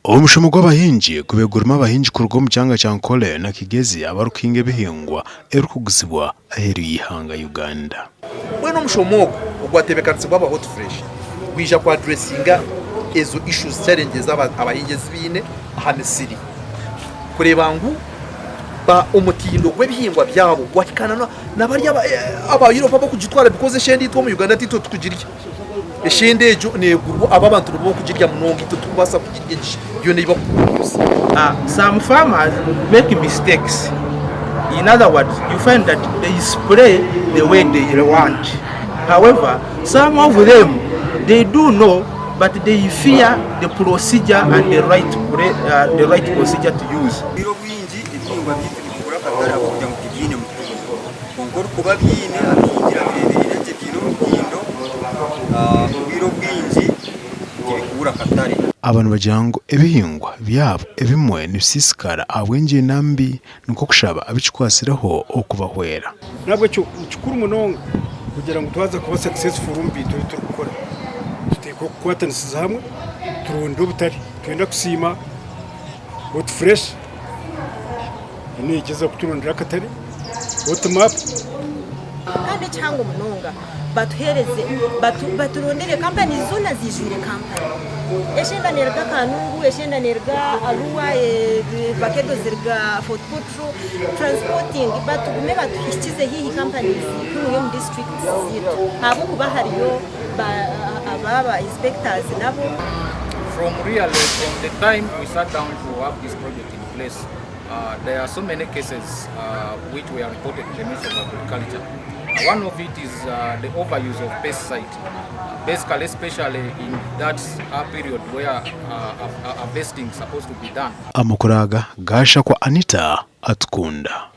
Omushomo gw'abahingi kubeguruma abahingi kurwo mu cyanga cya Nkole na Kigezi abarukinge bihingwa erukugusibwa aheru yihanga Uganda. Bweno mushomo ogwatebekanitse baba hot fresh gwija kwa dressinga ezo issues challenges abahingi zibine hanesiri kureba ngu ba umutindo gw'ebihingwa byabo watikana nabari aba Europe bakugitwara because shendi two mu Uganda tito tukugirya eshende ejo neguru ababantu bo kugirya munongo ito tukubasa kugirya yo niba some farmers make mistakes. In other words, you find that they spray the way they want. However, some of them they do know, but they fear the procedure and the right procedure to use. Abantu bajango ebihingwa byabo ebimwe nibisisikara abwenje nambi nuko kushaba abichikwasiraho okubahwera nabwo cyo chukuru munonga kugira ngo twaza kuba successful mbito turukora tuteko kwatanisiza hamwe turundo butari twenda kusima hot fresh ine igeza kuturondera katari hot map kandi cyangwa munonga batuhereze baturondere company zona zijure company eshenda nerga kanungu eshenda nerga aruwa paketo zirga for petrol transporting batugume batuhikize hihi companies kuno mu district zito abo kuba hariyo ababa inspectors nabo from the time we sat down to have this project in place. There are so many cases which were reported to the Ministry of Agriculture. One of it is the overuse of pesticides, basically especially in that period where harvesting is supposed to be done. Amukuraga gasha kwa Anita atkunda.